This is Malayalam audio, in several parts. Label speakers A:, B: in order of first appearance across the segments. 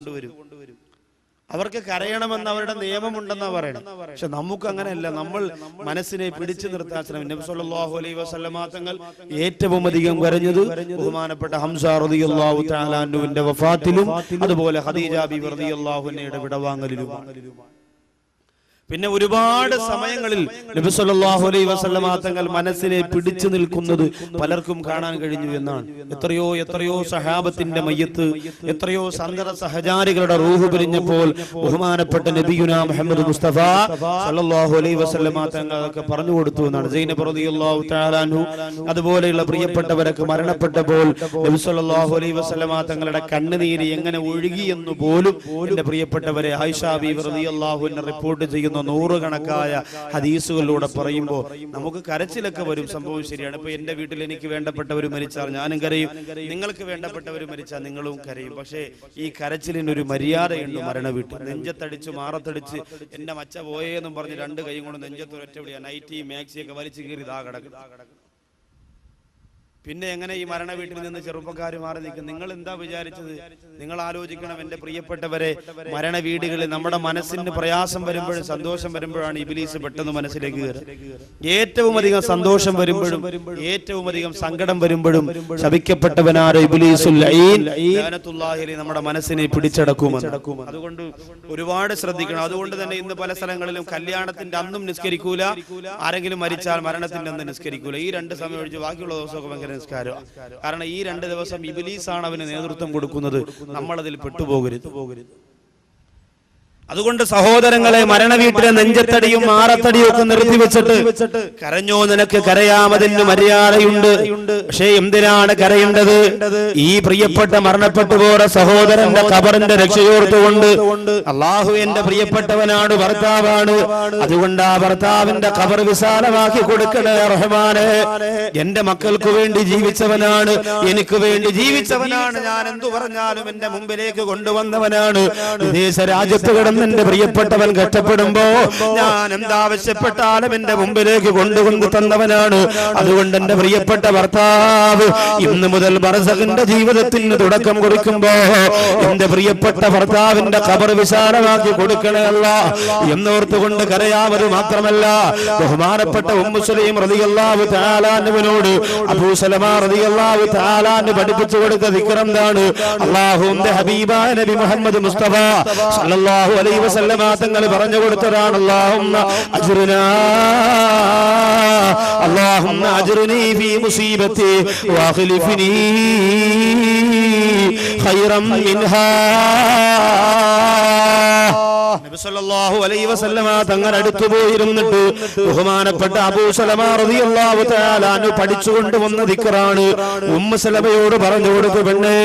A: കൊണ്ടുവരും. അവർക്ക് കരയണമെന്ന് അവരുടെ നിയമമുണ്ടെന്നാ പറയണം. പക്ഷെ നമുക്ക് അങ്ങനെയല്ല. നമ്മൾ മനസ്സിനെ പിടിച്ചു നിർത്താൻ ശ്രമിക്കും. നബി സല്ലല്ലാഹു അലൈഹി വസല്ലമ തങ്ങൾ ഏറ്റവും അധികം കരഞ്ഞത് ബഹുമാനപ്പെട്ട ഹംസ റളിയല്ലാഹു തആല അൻഹുവിന്റെ വഫാത്തിലും അതുപോലെ ഖദീജ ബിബി റളിയല്ലാഹു അൻഹയുടെ വിടവാങ്ങലിലും. പിന്നെ ഒരുപാട് സമയങ്ങളിൽ നബി സല്ലല്ലാഹു അലൈഹി വസല്ലമ തങ്ങൾ മനസ്സിനെ പിടിച്ചു നിൽക്കുന്നത് പലർക്കും കാണാൻ കഴിഞ്ഞു എന്നാണ്. എത്രയോ സഹാബത്തിന്റെ മയ്യത്ത്, എത്രയോ സന്തത സഹചാരികളുടെ റൂഹ് പിരിഞ്ഞപ്പോൾ ബഹുമാനപ്പെട്ട നബിയുനാ മുഹമ്മദ് മുസ്തഫ സല്ലല്ലാഹു അലൈഹി വസല്ലമ തങ്ങളൊക്കെ പറഞ്ഞു കൊടുത്തു എന്നാണ്. സൈനബ് റളിയല്ലാഹു തആല അൻഹു അതുപോലെയുള്ള പ്രിയപ്പെട്ടവരൊക്കെ മരണപ്പെട്ടപ്പോൾ നബി സല്ലല്ലാഹു അലൈഹി വസല്ലമ തങ്ങളുടെ കണ്ണുനീര് എങ്ങനെ ഒഴുകി എന്ന് പോലും എന്റെ പ്രിയപ്പെട്ടവരെ ആയിഷ ബീവി റളിയല്ലാഹു അൻഹ റിപ്പോർട്ട് ചെയ്യുന്ന നൂറുകണക്കായ ഹദീസുകളിലൂടെ പറയുമ്പോൾ നമുക്ക് കരച്ചിലൊക്കെ വരും. സംഭവം ശരിയാണ്. ഇപ്പൊ എന്റെ വീട്ടിൽ എനിക്ക് വേണ്ടപ്പെട്ടവർ മരിച്ചാൽ ഞാനും കരയും, നിങ്ങൾക്ക് വേണ്ടപ്പെട്ടവർ മരിച്ചാൽ നിങ്ങളും കരയും. പക്ഷേ ഈ കരച്ചിലിനൊരു മര്യാദയുണ്ട്. മരണ വീട്ടിൽ നെഞ്ചത്തടിച്ച് മാറത്തടിച്ച് എന്റെ മച്ച പോയേന്നും പറഞ്ഞ് രണ്ട് കൈയും കൊണ്ട് നെഞ്ചത്തൊരൊറ്റ വിളിയാ, നൈറ്റി മാക്സിയൊക്കെ വലിച്ചു കീറി ഇതാ കിടക്കും. പിന്നെ എങ്ങനെ ഈ മരണ വീട്ടിൽ നിന്ന് ചെറുപ്പക്കാർ മാറി നിൽക്കും? നിങ്ങൾ എന്താ വിചാരിച്ചത്? നിങ്ങൾ ആലോചിക്കണം എന്റെ പ്രിയപ്പെട്ടവരെ, മരണ വീടുകളിൽ നമ്മുടെ മനസ്സിന് പ്രയാസം വരുമ്പോഴും സന്തോഷം വരുമ്പോഴാണ് ഇബ്ലീസ് പെട്ടെന്ന് മനസ്സിലേക്ക് കയറുക. ഏറ്റവും അധികം സന്തോഷം വരുമ്പോഴും ഏറ്റവും അധികം സങ്കടം വരുമ്പോഴും ശപിക്കപ്പെട്ടവനാണ് ഇബ്ലീസുൽ ലഈൻ ലഅനത്തുല്ലാഹി അലൈഹി നമ്മുടെ മനസ്സിനെ പിടിച്ചടക്കുമെന്ന്. അതുകൊണ്ട് ഒരുപാട് ശ്രദ്ധിക്കണം. അതുകൊണ്ട് തന്നെ ഇന്ന് പല സ്ഥലങ്ങളിലും കല്യാണത്തിന്റെ അന്നും നിസ്കരിക്കൂല, ആരെങ്കിലും മരിച്ചാൽ മരണത്തിന്റെ അന്ന് നിസ്കരിക്കൂല. ഈ രണ്ട് സമയം ഒഴിച്ച് ബാക്കിയുള്ള ദിവസമൊക്കെ ഭയങ്കര നിസ്കാരം. കാരണം ഈ രണ്ട് ദിവസം ഇബ്ലീസാണ് അവന് നേതൃത്വം കൊടുക്കുന്നത്. നമ്മളതിൽ പെട്ടുപോകരുത്. അതുകൊണ്ട് സഹോദരങ്ങളെ, മരണ വീട്ടിലെ നെഞ്ചത്തടിയും മാറത്തടിയും ഒക്കെ നിർത്തിവെച്ചിട്ട് കരഞ്ഞോ, നിനക്ക് കരയാമതിന് മര്യാദയുണ്ട്. പക്ഷേ എന്തിനാണ് കരയേണ്ടത്? ഈ പ്രിയപ്പെട്ട മരണപ്പെട്ടു പോയ സഹോദരന്റെ ഖബറിന്റെ രക്ഷയോർത്തുകൊണ്ട് അള്ളാഹു എന്റെ പ്രിയപ്പെട്ടവനാണ്, ഭർത്താവാണ്, അതുകൊണ്ട് ആ ഭർത്താവിന്റെ ഖബർ വിശാലമാക്കി കൊടുക്കണേ റഹ്മാനെ. എന്റെ മക്കൾക്ക് വേണ്ടി ജീവിച്ചവനാണ്, എനിക്ക് വേണ്ടി ജീവിച്ചവനാണ്, ഞാൻ എന്തു പറഞ്ഞാലും എന്റെ മുമ്പിലേക്ക് കൊണ്ടുവന്നവനാണ്. വിദേശ രാജ്യത്ത് കിടന്ന് എന്റെ പ്രിയപ്പെട്ടവൻ കഷ്ടപ്പെടുമ്പോ ഞാൻ എന്താവശ്യപ്പെട്ടാലും എന്റെ മുമ്പിലേക്ക് കൊണ്ടുവന്ന് തന്നവനാണ്. അതുകൊണ്ട് എന്റെ പ്രിയപ്പെട്ട ഭർത്താവ് ഇന്ന് മുതൽ ബർസഖിന്റെ ജീവിതത്തിന് തുടക്കം കുറിക്കുമ്പോ എന്റെ പ്രിയപ്പെട്ട ഭർത്താവിന്റെ ഖബർ വിശാലമാക്കി കൊടുക്കണേ അല്ലാഹ് എന്നോർത്തുകൊണ്ട് കരയാവത് മാത്രമല്ല, ബഹുമാനപ്പെട്ട ഉമ്മു സുലൈം റളിയല്ലാഹു തആല അൻഹുവിനോട് അബൂ സലമ റളിയല്ലാഹു തആല അൻഹു പഠിപ്പിച്ചു കൊടുത്ത ദിക്ർ എന്താണ്? അല്ലാഹുവിന്റെ ഹബീബായ നബി മുഹമ്മദ് മുസ്തഫ സല്ലല്ലാഹു അലൈഹി വസല്ലമ തങ്ങൾ പറഞ്ഞു കൊടുത്തതാണ്. അല്ലാഹുമ്മ അജ്റുനി ഫീ മുസീബതി വഖ്ലിഫ്നി ഖൈറൻ മിൻഹാ. നബി സല്ലല്ലാഹു അലൈഹി വസല്ലമ തങ്ങൾ അടുത്തു പോയിരുന്നിട്ട് ബഹുമാനപ്പെട്ട അബൂ സലമ റളിയല്ലാഹു തആല അൻഹു പഠിച്ചുകൊണ്ട് വന്ന ദിക്റാണ്. ഉമ്മു സലമയോട് പറഞ്ഞു കൊടുത്തു, പെണ്ണേ,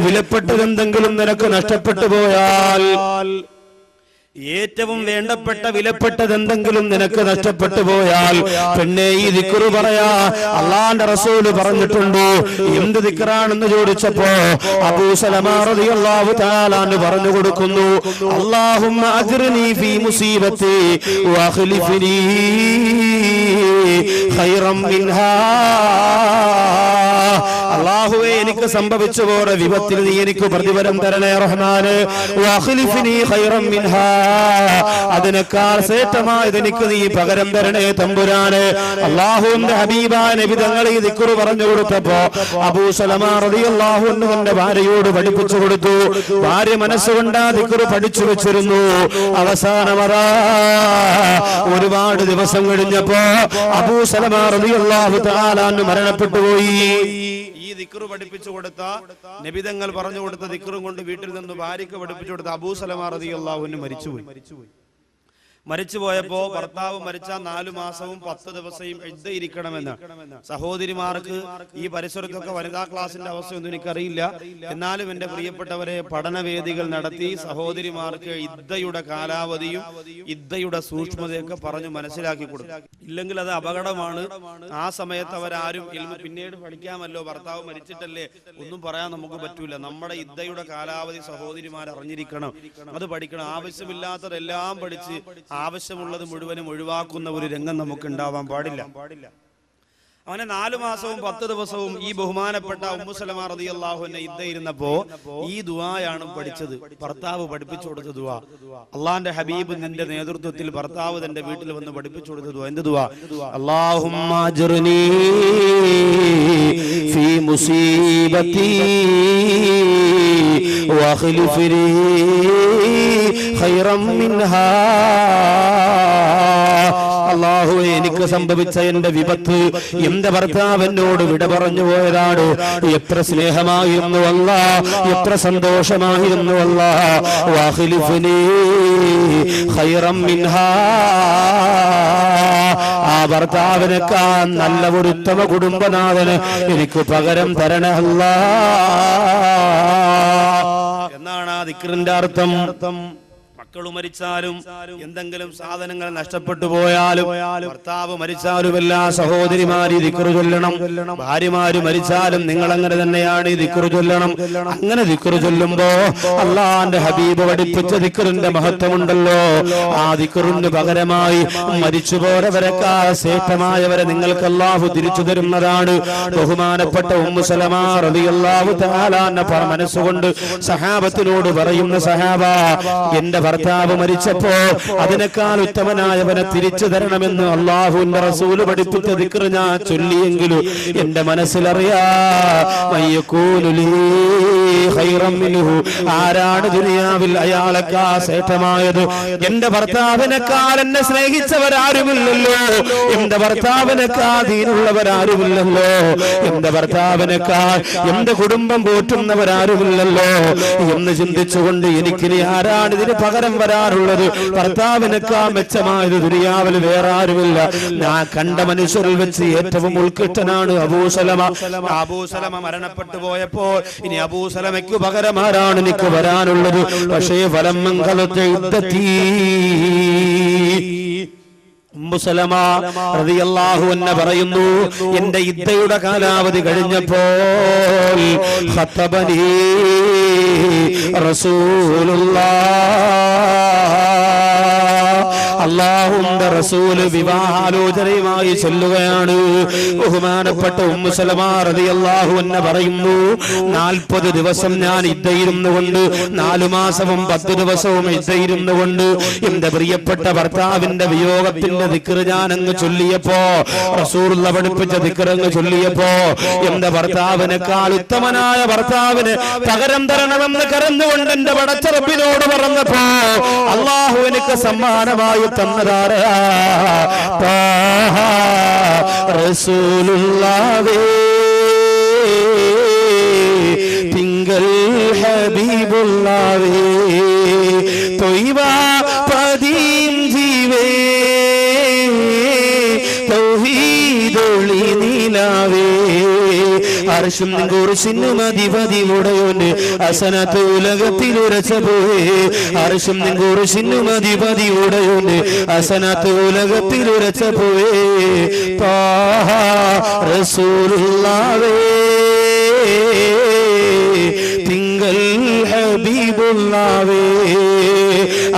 A: വിലപ്പെട്ടതെന്തെങ്കിലും നിനക്ക് നഷ്ടപ്പെട്ടു പോയാൽ, ഏറ്റവും വേണ്ടപ്പെട്ട വിലപ്പെട്ടത് എന്തെങ്കിലും നിനക്ക് നഷ്ടപ്പെട്ടു പോയാൽ പെണ്ണെ ഈ ദിക്റ് പറയാ. അള്ളാന്റെ റസൂല് പറഞ്ഞിട്ടുണ്ടോ? എന്ത് ദിക്റാണെന്ന് ചോദിച്ചപ്പോ അബൂ സലമ റളിയല്ലാഹു തആല അൻഹു പറഞ്ഞു കൊടുക്കുന്നു, അല്ലാഹുമ്മ അജ്റിനി ഫീ മുസീബതി വഖ്ലിഫ്നി ഖൈറൻ മിൻഹാ. അല്ലാഹുവേ, എനിക്ക് സംഭവിച്ചു പോയ വിപത്തിൽ നീ എനിക്ക് പ്രതിഫലം തരണേ റഹ്മാനെ. വഖ്ലിഫ്നി ഖൈറൻ മിൻഹാ, അതിനേക്കാൾ ശ്രേഷ്ഠമായത് എനിക്ക് നീ പകരം തരണേ തമ്പുരാനെ. അല്ലാഹുവിന്റെ ഹബീബായ നബി തങ്ങൾ ഈ ദിക്ർ പറഞ്ഞു കൊടുത്തപ്പോ അബൂ സലമ റളിയല്ലാഹു അൻഹു തന്റെ ഭാര്യയോട് പഠിപ്പിച്ചു കൊടുത്തു. ഭാര്യ മനസ്സുകൊണ്ട് ആ ദിക്ർ പഠിച്ചു വെച്ചിരുന്നു. അവസാനം ഒരുപാട് ദിവസം കഴിഞ്ഞപ്പോ അബൂ സലമ റളിയല്ലാഹു തആല അൻഹു മരണപ്പെട്ടു പോയി. ഈ ദിക്ർ പഠിപ്പിച്ചു കൊടുത്ത നബി തങ്ങൾ പറഞ്ഞു കൊടുത്ത ദിക്റും കൊണ്ട് വീട്ടിൽ നിന്ന് ഭാര്യക്ക് പഠിപ്പിച്ചു കൊടുത്ത അബൂ സലമ റളിയല്ലാഹു അൻഹു മരിച്ചുപോയി. മരിച്ചുപോയപ്പോ ഭർത്താവ് മരിച്ച 4 മാസവും 10 ദിവസവും ഇരിക്കണമെന്ന്. സഹോദരിമാർക്ക് ഈ പരിസരത്തൊക്കെ വനിതാ ക്ലാസിന്റെ അവസ്ഥയൊന്നും എനിക്കറിയില്ല. എന്നാലും എന്റെ പ്രിയപ്പെട്ടവരെ, പഠനവേദികൾ നടത്തി സഹോദരിമാർക്ക് ഇദ്ദയുടെ കാലാവധിയും ഇദ്ദയുടെ സൂക്ഷ്മതയൊക്കെ പറഞ്ഞു മനസ്സിലാക്കി കൊടുക്കും. ഇല്ലെങ്കിൽ അത് അപകടമാണ്. ആ സമയത്ത് അവരാരും പിന്നീട് പഠിക്കാമല്ലോ, ഭർത്താവ് മരിച്ചിട്ടല്ലേ, ഒന്നും പറയാൻ നമുക്ക് പറ്റൂല. നമ്മുടെ ഇദ്ദയുടെ കാലാവധി സഹോദരിമാർ അറിഞ്ഞിരിക്കണം, അത് പഠിക്കണം. ആവശ്യമില്ലാത്തതെല്ലാം പഠിച്ച് ആവശ്യമുള്ളത് മുഴുവനും ഒഴിവാക്കുന്ന ഒരു രംഗം നമുക്ക് ഉണ്ടാവാൻ പാടില്ല. അവനെ 4 മാസവും 10 ദിവസവും ഈ ബഹുമാനപ്പെട്ട ഉമ്മു സലമ റളിയല്ലാഹു അൻഹ ഇദ്ദയിരുന്നപ്പോ ഈ ദുആയാണ് പഠിച്ചത്. ഭർത്താവ് പഠിപ്പിച്ചു കൊടുത്ത ദുആ. അള്ളാന്റെ ഹബീബ് നിന്റെ നേതൃത്വത്തിൽ ഭർത്താവ് തന്റെ വീട്ടിൽ വന്ന് പഠിപ്പിച്ചു കൊടുത്ത ദുആ. എന്ത് ദുആ? അല്ലാഹുമ്മ അജ്റുനി ഫീ മുസീബതി വഖ്ലിഫ് ലീ ഖൈറൻ മിൻഹാ. അല്ലാഹുവേ, എനിക്ക് സംഭവിച്ച എന്റെ വിപത്ത് എന്റെ ഭർത്താവ് എന്നോട് വിട പറഞ്ഞു പോയതാണ്. എത്ര സ്നേഹമായിരുന്നു അല്ലാഹ്, എത്ര സന്തോഷമായിരുന്നു അല്ലാഹ്. വഖ്ലിഫ്നീ ഖൈറൻ മിൻഹാ. ആ ഭർത്താവിനേക്കാൾ നല്ല ഒരു ഉത്തമ കുടുംബനാഥന് എനിക്ക് പകരം തരണേ അല്ലാഹ് എന്നാണ് ആ ദിക്റിന്റെ അർത്ഥം. മക്കള് മരിച്ചാലും എന്തെങ്കിലും സാധനങ്ങൾ നഷ്ടപ്പെട്ടു പോയാലും ഭർത്താവ് മരിച്ചാലും എല്ലാ സഹോദരിമാര് ദിക്റ് ചൊല്ലണം. ഭാര്യമാര് മരിച്ചാലും നിങ്ങൾ അങ്ങനെ തന്നെയാണ് ദിക്റ് ചൊല്ലണം. അങ്ങനെ ദിക്റ് ചൊല്ലുമ്പോ അള്ളാന്റെ ഹബീബ് പഠിപ്പിച്ച ദിക്റിന്റെ മഹത്വമുണ്ടല്ലോ. ആ ദിക്റിന് പകരമായി മരിച്ചുപോയവരെക്കാൾ ശ്രേഷ്ഠമായവരെ നിങ്ങൾക്ക് അല്ലാഹു തിരിച്ചു തരുന്നതാണ്. ബഹുമാനപ്പെട്ട ഉമ്മു സലമ റളിയല്ലാഹു തആല അൻഹ മനസ്സുകൊണ്ട് സഹാബത്തിനോട് പറയുന്ന, സഹാബ, എന്റെ ഭർത്താവ് മരിച്ചപ്പോ അതിനേക്കാൾ ഉത്തമനായവനെ തിരിച്ചു തരണമെന്ന് അല്ലാഹുവിന്റെ റസൂല് പഠിപ്പിച്ച ദിക്ർ ഞാൻ ചൊല്ലിയെങ്കിലും എന്റെ മനസ്സിലറിയാ, ആരാണ് ദുനിയാവിൽ അയാളെക്കാൾ ശ്രേഷ്ഠമായത്? എന്റെ ഭർത്താവിനേക്കാൾ എന്നെ സ്നേഹിച്ചവരാരുമില്ലല്ലോ, എന്റെ ഭർത്താവിനേക്കാൾ ദീനുള്ളവരാരുമില്ലല്ലോ, എന്റെ ഭർത്താവിനേക്കാൾ എന്റെ കുടുംബം പോറ്റുന്നവരാരുമില്ലല്ലോ എന്ന് ചിന്തിച്ചുകൊണ്ട് എനിക്കിനി ആരാണ് ഇതിന് പകരം വരാറുള്ളത്? ഭർത്താവിനേക്കാൾ മെച്ചമായത് ദുനിയാവിൽ വേറെ ആരുമില്ല. ഞാൻ കണ്ട മനുഷ്യരിൽ വെച്ച് ഏറ്റവും ഉത്കൃഷ്ടനാണ് അബൂസലമ. അബൂസലമ മരണപ്പെട്ടു പോയപ്പോൾ ഇനി അബൂസലമയ്ക്ക് പകരം ആരാണ് എനിക്ക് വരാനുള്ളത്? പക്ഷേ ഫലമംഗലത്തെ യുദ്ധത്തി ഉമ്മു സലമ റളിയല്ലാഹു അൻഹ പറയുന്നു, എന്റെ ഇദ്ദയുടെ കാലാവധി കഴിഞ്ഞപ്പോൾ ഖത്തബനി റസൂലുള്ളാഹ്, അല്ലാഹുവിന്റെ റസൂല് വിവാഹാലോചനയുമായി ചെല്ലുകയാണ്. ബഹുമാനപ്പെട്ട ഉമ്മു സലമ റളിയല്ലാഹു അൻഹ പറയുന്നു, 40 ദിവസം ഞാൻ ഇദ്ദയിരുന്നുകൊണ്ട്, 4 മാസവും 10 ദിവസവും ഇദ്ദയിരുന്നുകൊണ്ട് എന്റെ പ്രിയപ്പെട്ട ഭർത്താവിന്റെ വിയോഗത്തിന്റെ ദിക്ർ ഞാൻ അങ്ങ് ചൊല്ലിയപ്പോ, റസൂലുള്ളാഹി പഠിപ്പിച്ച ദിക്ർ അങ്ങ് ചൊല്ലിയപ്പോ, എന്റെ ഭർത്താവിനേക്കാൾ ഉത്തമനായ ഭർത്താവിന് പകരം തരണമെന്ന് കരഞ്ഞുകൊണ്ട് എന്റെ പടച്ച റബ്ബിനോട് പറഞ്ഞപ്പോ അല്ലാഹു എനിക്ക് സമ്മാനമായി തന്നതാരാ? റസൂലുള്ളാഹി തിങ്കൾ ഹബീബുള്ളാഹി തൊയ്വ പദീം ജീവേ തൗഹീദുളി നിലാവേ അർശും കുർസിനും അധിപതിയുടയോന് അസനത്ത് ഉലകത്തിൽ ഉരച്ച പോയേ. അർശും കുർസിനും അധിപതിയുടയോന് അസനത്ത് ഉലകത്തിൽ ഉരച്ച പോയേ. താഹ റസൂലുള്ളാഹി തിങ്കൾ ഹബീബുള്ളാഹി.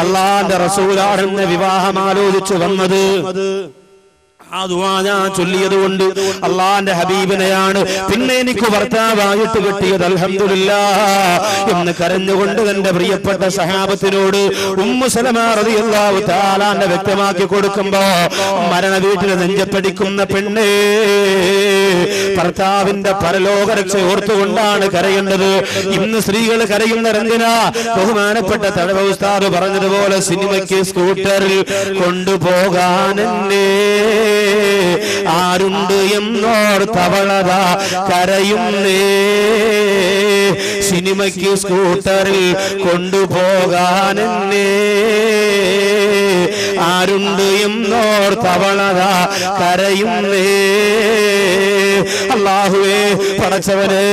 A: അല്ലാഹുവിന്റെ റസൂലാണെന്ന് വിവാഹം ആലോചിച്ചു വന്നത്. ആ ദുആ ഞാൻ ചൊല്ലിയത് കൊണ്ട് അള്ളാന്റെ ഹബീബിനെയാണ് പിന്നെ എനിക്ക് ഭർത്താവായിട്ട് കിട്ടിയത്, അൽഹംദുലില്ലാഹ് എന്ന് കരഞ്ഞുകൊണ്ട് തന്റെ പ്രിയപ്പെട്ട സഹാബത്തിനോട് ഉമ്മു സലമ റളിയല്ലാഹു തആല അൻഹ വ്യക്തമാക്കി കൊടുക്കുമ്പോ, മരണ വീട്ടിൽ നെഞ്ചപ്പടിക്കുന്ന പെണ്ണേ, ഭർത്താവിന്റെ പരലോക രക്ഷ ഓർത്തുകൊണ്ടാണ് കരയേണ്ടത്. ഇന്ന് സ്ത്രീകൾ കരയുന്നതെന്തിനാ? ബഹുമാനപ്പെട്ട തഴവ ഉസ്താദ് പറഞ്ഞതുപോലെ സിനിമയ്ക്ക് സ്കൂട്ടറിൽ കൊണ്ടുപോകാൻ എന്നെ ആരുണ്ട് എന്നോർത്തവളതാ കരയുന്നേ. സിനിമയ്ക്ക് സ്കൂട്ടറിൽ കൊണ്ടുപോകാൻ എന്നെ ആരുണ്ട് എന്നോർത്തവളതാ കരയുന്നേ. അല്ലാഹുവേ, പടച്ചവനെ,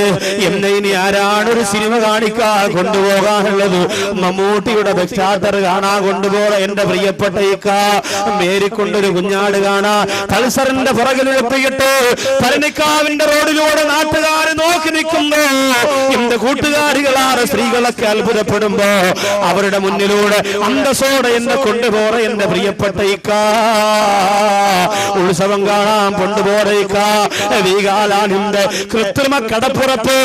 A: എന്നെ ഇനി ആരാണ് ഒരു സിനിമ കാണിക്കാൻ കൊണ്ടുപോകാനുള്ളത്? മമ്മൂട്ടിയുടെ ബെക്സാറ്റർ കാണാൻ കൊണ്ടുപോകാൻ എന്റെ പ്രിയപ്പെട്ട ഇക്ക മേരിക്കൊണ്ടൊരു കുഞ്ഞാട് കാണാ പൾസറിന്റെ പുറകിൽ എത്തിയിട്ട് പരനിക്കാവിന്റെ റോഡിലൂടെ നാട്ടുകാർ നോക്കി നിൽക്കുന്നു. എന്റെ കൂട്ടുകാർ കൂട്ടുകാരികളാണ് സ്ത്രീകളൊക്കെ അത്ഭുതപ്പെടുമ്പോ അവരുടെ മുന്നിലൂടെ അന്തസ്സോടെ എന്നെ കൊണ്ടുപോറ എന്റെ പ്രിയപ്പെട്ട ഇക്ക, ഉത്സവം കാണാൻ കൊണ്ടുപോറേക്ക, വീഗാലാനിന്റെ കൃത്രിമ കടപ്പുറത്ത്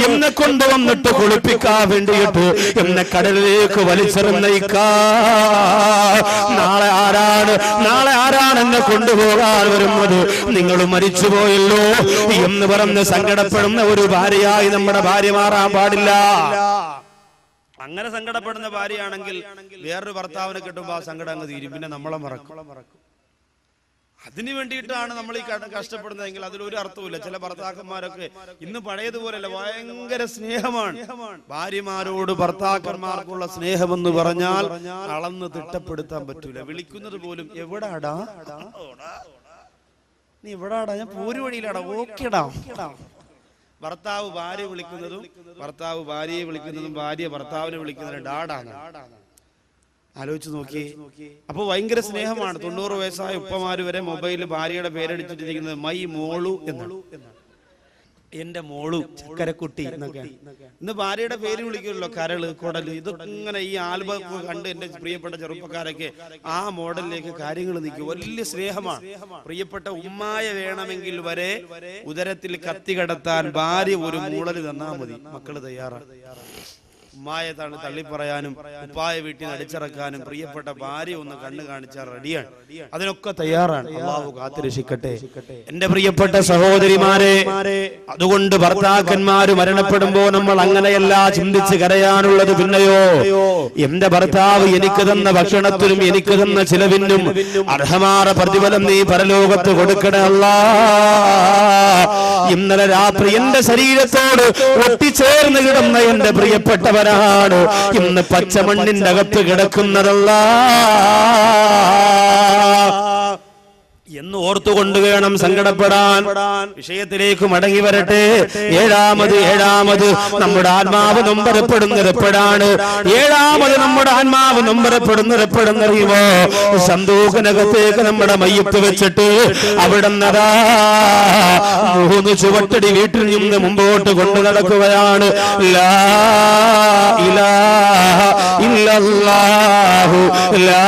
A: എന്നെ കൊണ്ടുവന്നിട്ട് കുളിപ്പിക്കാൻ വേണ്ടിയിട്ട് എന്നെ കടലിലേക്ക് വലിച്ചെറിഞ്ഞ ഇക്ക, നാളെ ആരാണ് എന്നെ കൊണ്ടുപോകാൻ വരുന്നത്? നിങ്ങൾ മരിച്ചുപോയല്ലോ എന്ന് പറഞ്ഞ് സങ്കടപ്പെടുന്ന ഒരു ഭാര്യയായി നമ്മുടെ ഭാര്യ മാറാൻ പാടില്ല. അങ്ങനെ സങ്കടപ്പെടുന്ന ഭാര്യയാണെങ്കിൽ വേറൊരു ഭർത്താവിനെ കിട്ടുമ്പോൾ ആ സങ്കടം അങ്ങ് തീരും, പിന്നെ നമ്മളെ മറക്കും. അതിനു വേണ്ടിയിട്ടാണ് നമ്മൾ ഈ കഷ്ടപ്പെടുന്നതെങ്കിൽ അതിലൊരു അർത്ഥമില്ല. ചില ഭർത്താക്കന്മാരൊക്കെ ഇന്ന് പഴയതുപോലെയല്ല, ഭയങ്കര സ്നേഹമാണ്. ഭാര്യമാരോട് ഭർത്താക്കന്മാർക്കുള്ള സ്നേഹമെന്ന് പറഞ്ഞാൽ അളന്ന് തിട്ടപ്പെടുത്താൻ പറ്റൂല. വിളിക്കുന്നത് പോലും എവിടാടാ, നീ എവിടാടാ, ഞാൻ പോരു വഴിയിലാടാ, ഓക്കേടാ. ഭർത്താവ് ഭാര്യ വിളിക്കുന്നതും ഭർത്താവ് ഭാര്യയെ വിളിക്കുന്നതും ഭാര്യ ഭർത്താവിനെ വിളിക്കുന്നതും ഡാഡാണ്. ആലോചിച്ച് നോക്കി. അപ്പൊ ഭയങ്കര സ്നേഹമാണ്. 90 വയസ്സായ ഉപ്പമാര് വരെ മൊബൈലിൽ ഭാര്യയുടെ പേരടിച്ചിട്ടിരിക്കുന്നത് മൈ മോളു എന്നാണ്. എന്റെ മോളു, ചക്കരക്കുട്ടി എന്നൊക്കെ. ഇന്ന് ഭാര്യയുടെ പേര് വിളിക്കുമല്ലോ, കരള്, കൊടല്. ഇതൊക്കെ ഇങ്ങനെ ഈ ആൽബം കണ്ട് എന്റെ പ്രിയപ്പെട്ട ചെറുപ്പക്കാരൊക്കെ ആ മോഡലിലേക്ക് കാര്യങ്ങൾ നിൽക്കും. വലിയ സ്നേഹമാണ്. പ്രിയപ്പെട്ട ഉമ്മായ വേണമെങ്കിൽ വരെ ഉദരത്തിൽ കത്തി കടത്താൻ ഭാര്യ ഒരു മൂളല് തന്നാ മതി, മക്കള് തയ്യാറാണ്. ഉമ്മായെ തള്ളിപ്പറയാനും ഉപ്പായ വീട്ടിൽ നിന്ന് അടിച്ചിറക്കാനും പ്രിയപ്പെട്ട ഭാര്യ ഒന്ന് കണ്ണു കാണിച്ചാൽ റെഡിയാണ്. അതിനൊക്കെ തയ്യാറാണ്. അള്ളാഹു കാത്തുരക്ഷിക്കട്ടെ. എന്റെ പ്രിയപ്പെട്ട സഹോദരിമാരെ, അതുകൊണ്ട് ഭർത്താക്കന്മാര് മരണപ്പെടുമ്പോ നമ്മൾ അങ്ങനെയല്ല ചിന്തിച്ച് കരയാനുള്ളത്. പിന്നെയോ, എന്റെ ഭർത്താവ് എനിക്ക് തന്ന ഭക്ഷണത്തിനും എനിക്ക് തന്ന ചിലവിനും അർഹമായ പ്രതിഫലം നീ പരലോകത്ത് കൊടുക്കണേ അല്ലാ. ഇന്നലെ രാത്രി എന്റെ ശരീരത്തോട് ഒട്ടിച്ചേർന്ന് കിടന്ന എന്റെ പ്രിയപ്പെട്ടവരാണ് ഇന്ന് പച്ചമണ്ണിന്റെ അകത്ത് കിടക്കുന്നതല്ല എന്ന് ഓർത്തുകൊണ്ട് വേണം സങ്കടപ്പെടാൻ. വിഷയത്തിലേക്ക് മടങ്ങി വരട്ടെ. ഏഴാമത് നമ്മുടെ ആത്മാവ് നൊമ്പരപ്പെടുന്നത് എപ്പോഴാണ്? നമ്മുടെ ആത്മാവ് നൊമ്പരപ്പെടുന്നത് എപ്പോഴെന്നറിയുമോ? സന്തൂഖനകത്തേക്ക് നമ്മുടെ മയ്യത്ത് വെച്ചിട്ട് അവിടെ 3 ചുവട്ടടി വീട്ടിൽ നിന്ന് മുമ്പോട്ട് കൊണ്ടു നടക്കുകയാണ്. ലാ ഇലാഹ ഇല്ലല്ലാഹു ലാ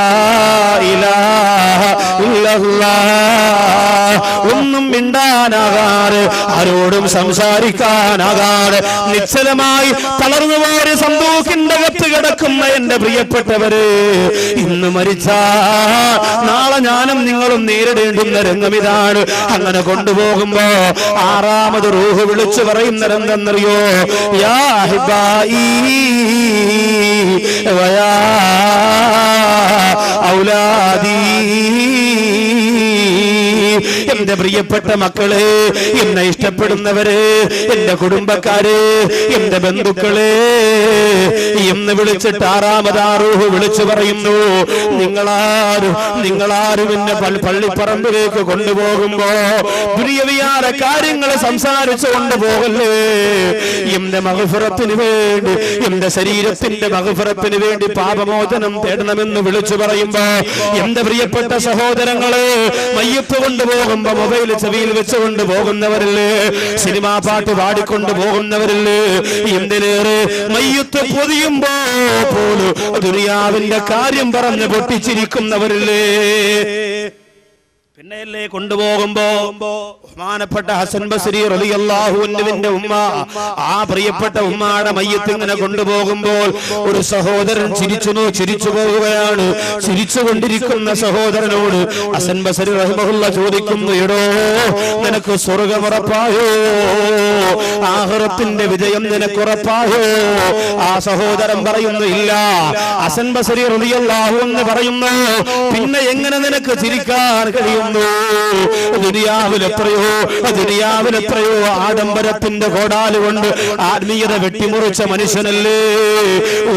A: ഇലാഹ ഇല്ലല്ലാഹ്. ഒന്നും മിണ്ടാനാകാതെ, ആരോടും സംസാരിക്കാനാകാതെ നിശ്ചലമായി തളർന്നു പോയ സന്തൂഖിന്റെ അകത്ത് കിടക്കുന്ന എന്റെ പ്രിയപ്പെട്ടവര്, ഇന്ന് മരിച്ചാൽ നാളെ ഞാനും നിങ്ങളും നേരിടേണ്ടുന്ന രംഗമിതാണ്. അങ്ങനെ കൊണ്ടുപോകുമ്പോ 6ാമത് റൂഹ് വിളിച്ചു പറയുന്ന രംഗെന്നറിയോ? യാ ഹിബായി വയാ ഔലാദി. എന്റെ പ്രിയപ്പെട്ട മക്കളെ, എന്നെ ഇഷ്ടപ്പെടുന്നവര്, എന്റെ കുടുംബക്കാര്, എന്റെ ബന്ധുക്കളെ എന്ന് വിളിച്ചിട്ട് 6ാമത് റൂഹ് വിളിച്ചു പറയുന്നു, നിങ്ങളാരും എന്നെ പള്ളിപ്പറമ്പിലേക്ക് കൊണ്ടുപോകുമ്പോ ദുനിയവിയായ കാര്യങ്ങളെ സംസാരിച്ചു കൊണ്ടുപോകല്ലേ. എന്റെ മഗ്ഫിറത്തിന് വേണ്ടി, എന്റെ ശരീരത്തിന്റെ മഗ്ഫിറത്തിന് വേണ്ടി പാപമോചനം തേടണമെന്ന് വിളിച്ചു പറയുമ്പോ എന്റെ പ്രിയപ്പെട്ട സഹോദരങ്ങളെ, മയ്യത്ത് കൊണ്ടുപോകുമ്പോ മൊബൈൽ ചെവിയിൽ വെച്ചുകൊണ്ട് പോകുന്നവരില്ലേ, സിനിമാ പാട്ട് പാടിക്കൊണ്ട് പോകുന്നവരില്ലേ, എന്തിനേറെ മയ്യത്ത് പൊതിയുമ്പോ പോലും ദുനിയാവിന്റെ കാര്യം പറഞ്ഞ് പൊട്ടിച്ചിരിക്കുന്നവരില്ലേ. പിന്നെയല്ലേ കൊണ്ടുപോകുമ്പോ ബഹുമാനപ്പെട്ട ഹസൻ ബസ്രി റളിയല്ലാഹു അൻഹുവിന്റെ ഉമ്മ, ആ പ്രിയപ്പെട്ട ഉമ്മയുടെ മയ്യത്ത് ഇങ്ങനെ കൊണ്ടുപോകുമ്പോൾ ഒരു സഹോദരൻ ചിരിച്ചു പോവുകയാണ്. ചിരിച്ചുകൊണ്ടിരിക്കുന്ന സഹോദരനോട് ഹസൻ ബസ്രി റഹിമഹുല്ലാ ചോദിക്കുന്നു, എടോ നിനക്ക് സ്വർഗ്ഗമുറപ്പായോ? ആഖിറത്തിന്റെ വിജയം നിനക്കുറപ്പായോ? ആ സഹോദരൻ പറയുന്നു, ഇല്ല. ഹസൻ ബസ്രി റളിയല്ലാഹു അൻഹു പറയുന്നു, പിന്നെ എങ്ങനെ നിനക്ക് ചിരിക്കാൻ കഴിയും? ദുനിയാവിലെത്രയോ ആഡംബരത്തിന്റെ കോടാല് കൊണ്ട് ആത്മീയത വെട്ടിമുറിച്ച മനുഷ്യനല്ലേ,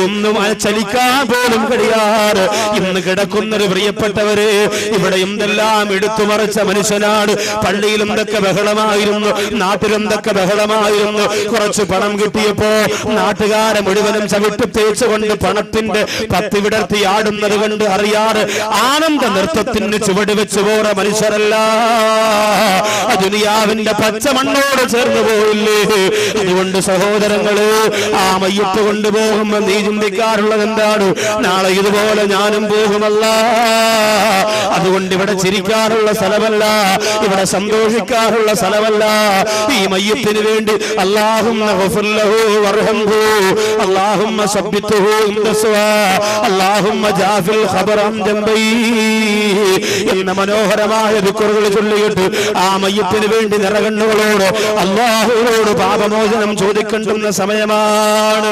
A: ഒന്നും ചലിക്കാൻ പോലും കഴിയാറ് ഇന്ന് കിടക്കുന്നൊരു പ്രിയപ്പെട്ടവര്, ഇവിടെ എന്തെല്ലാം എടുത്തുമറിച്ച മനുഷ്യനാണ്. പള്ളിയിൽ എന്തൊക്കെ ബഹളമായിരുന്നു, നാട്ടിലെന്തൊക്കെ ബഹളമായിരുന്നു. കുറച്ച് പണം കിട്ടിയപ്പോ നാട്ടുകാരെ മുഴുവനും ചവിട്ടി തേച്ചുകൊണ്ട് പണത്തിന്റെ പത്തി വിടർത്തി ആടുന്നത് കൊണ്ട് അറിയാറ് ആനന്ദ നൃത്തത്തിന് ചുവട് വെച്ച് പോറ മനുഷ്യരല്ല, ദുനിയാവിന്റെ പച്ചമണ്ണോട് ചേർന്ന് പോയില്ലേ? അതുകൊണ്ട് സഹോദരങ്ങള്, ആ മയ്യത്ത് കൊണ്ടുപോകുമ്പോ നീ ചിന്തിക്കാറുള്ളത് എന്താണ്? നാളെ ഇതുപോലെ ഞാനും പോകുമല്ല. അതുകൊണ്ട് ഇവിടെ ചിരിക്കാറുള്ള സ്ഥലമല്ല, ഇവിടെ സന്തോഷിക്കാറുള്ള സ്ഥലമല്ല. ഈ മയ്യത്തിന് വേണ്ടി അല്ലാഹുമ്മ ഗഫിർ ലഹു വർഹംഹു, അല്ലാഹുമ്മ സബ്ബിത്ഹു ഇൻദസ്വാ, അല്ലാഹുമ്മ ജാഫിൽ ഖബറം ജംബൈ എന്ന മനോഹരമായ ദിക്റുകൾ ചൊല്ലിയിട്ട് ആ മയ്യത്തിന് വേണ്ടി നിറകണ്ണുകളോട് അല്ലാഹുവോട് പാപമോചനം ചോദിക്കേണ്ടുന്ന സമയമാണ്.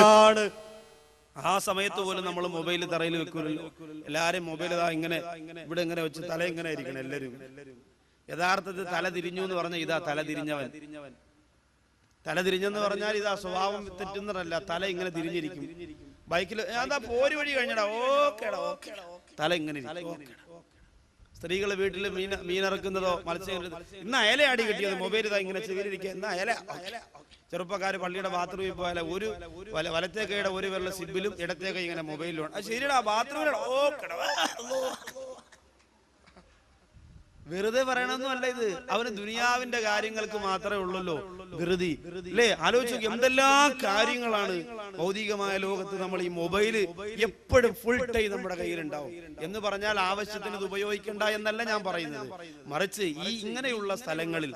A: ആ സമയത്ത് പോലും നമ്മൾ മൊബൈൽ തറയിൽ വെക്കൂലല്ലോ. എല്ലാരും മൊബൈൽ ഇങ്ങനെ ഇവിടെ ഇങ്ങനെ വെച്ച് തല ഇങ്ങനെ ഇരിക്കണം എല്ലാരും. യഥാർത്ഥത്തിൽ തല തിരിഞ്ഞു എന്ന് പറഞ്ഞാൽ ഇതാ തല തിരിഞ്ഞവൻ. തല തിരിഞ്ഞെന്ന് പറഞ്ഞാൽ ഇതാ സ്വഭാവം തെറ്റുന്നതല്ല, തല ഇങ്ങനെ തിരിഞ്ഞിരിക്കും. ബൈക്കിൽ എന്താ പോരി വഴി കഴിഞ്ഞടാ, ഓക്കേടാ ഓക്കേടാ, തല ഇങ്ങനെ. സ്ത്രീകൾ വീട്ടിൽ മീനിറക്കുന്നതോ മത്സ്യം, ഇന്ന് അയല അടി കിട്ടിയത് മൊബൈൽ ഇതാ ഇങ്ങനെ ചെവിരിക്കുക, ഇന്ന് അയല. ചെറുപ്പക്കാര് പള്ളിയുടെ ബാത്റൂമിൽ പോയാൽ ഒരു വലത്തേക്കയുടെ ഒരു വെള്ള സിബിലും ഇടത്തേക്ക് ഇങ്ങനെ മൊബൈലിലും. അത് ശരിയടാ, ബാത്റൂമിലാണ്. വെറുതെ പറയണമെന്നല്ല ഇത്, അവന് ദുനിയാവിന്റെ കാര്യങ്ങൾക്ക് മാത്രമേ ഉള്ളല്ലോ ധൃതി, അല്ലേ? ആലോചിച്ചു എന്തെല്ലാം കാര്യങ്ങളാണ് ഭൗതികമായ ലോകത്ത്. നമ്മൾ ഈ മൊബൈല് എപ്പോഴും ഫുൾ ടൈം നമ്മുടെ കയ്യിലുണ്ടാവും എന്ന് പറഞ്ഞാൽ ആവശ്യത്തിന് ഇത് ഉപയോഗിക്കണ്ട എന്നല്ല ഞാൻ പറയുന്നത്. മറിച്ച് ഈ ഇങ്ങനെയുള്ള സ്ഥലങ്ങളിൽ,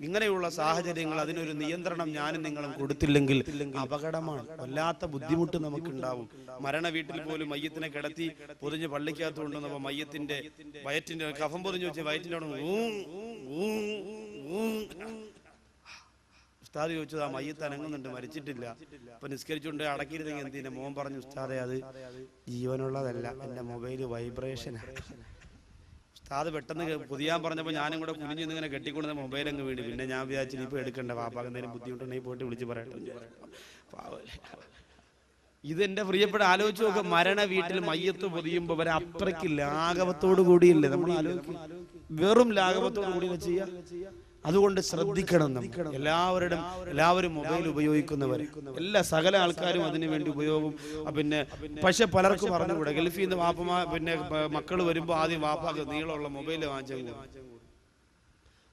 A: ഇങ്ങനെയുള്ള സാഹചര്യങ്ങൾ, അതിനൊരു നിയന്ത്രണം ഞാനും നിങ്ങളും കൊടുത്തില്ലെങ്കിൽ അപകടമാണ്, വല്ലാത്ത ബുദ്ധിമുട്ട് നമുക്കുണ്ടാവും. മരണ വീട്ടിൽ പോലും മയ്യത്തിനെ കിടത്തി പൊതിഞ്ഞ് പള്ളിക്കകത്ത് കൊണ്ടുവന്നപ്പോ മയ്യത്തിന്റെ വയറ്റിന്റെ കഫം പൊതിഞ്ഞു വെച്ച് വയറ്റിന്റെ ഉസ്താദ് ചോദിച്ചത് ആ മയ്യത്ത് അനങ്ങുന്നുണ്ട്, മരിച്ചിട്ടില്ല. അപ്പൊ നിസ്കരിച്ചുകൊണ്ട് അടക്കിയിരുന്നെങ്കിൽ എന്തിനാ? മോൻ പറഞ്ഞു, ഉസ്താദെ അത് ജീവനുള്ളതല്ല, എന്റെ മൊബൈല് വൈബ്രേഷനാണ്. ഉസ്താദ് പെട്ടെന്ന് പുതിയാൻ പറഞ്ഞപ്പോൾ ഞാനും കൂടെ കുനിഞ്ഞു ഇങ്ങനെ കെട്ടിക്കൊണ്ടുന്ന മൊബൈൽ അങ്ങ് വീണ്. പിന്നെ ഞാൻ വിചാരിച്ചു ഇപ്പൊ എടുക്കണ്ട, വാപ്പാക്ക് എന്തെങ്കിലും ബുദ്ധിമുട്ടുണ്ടെങ്കിൽ പോയിട്ട് വിളിച്ച് പറയട്ടെ. ഇതെന്റെ പ്രിയപ്പെട്ട ആലോചിച്ച് നോക്ക്, മരണ വീട്ടിൽ മയ്യത്ത് പൊതിയുമ്പോ വരെ അത്രയ്ക്ക് ലാഘവത്തോടു കൂടിയില്ലേ നമ്മൾ ആലോചിക്കും. വെറും ലാഘവത്തോടു കൂടി ചെയ്യാ. അതുകൊണ്ട് ശ്രദ്ധിക്കണം. എല്ലാവരും മൊബൈൽ ഉപയോഗിക്കുന്നവർ, എല്ലാ സകല ആൾക്കാരും അതിനു വേണ്ടി ഉപയോഗം. പിന്നെ പക്ഷെ പലർക്കും പറഞ്ഞുകൂടെ, ഗൾഫിൽ നിന്ന് വാപ്പമാ പിന്നെ മക്കൾ വരുമ്പോ ആദ്യം വാപ്പാക്ക് നീളമുള്ള മൊബൈൽ വാങ്ങിച്ചു.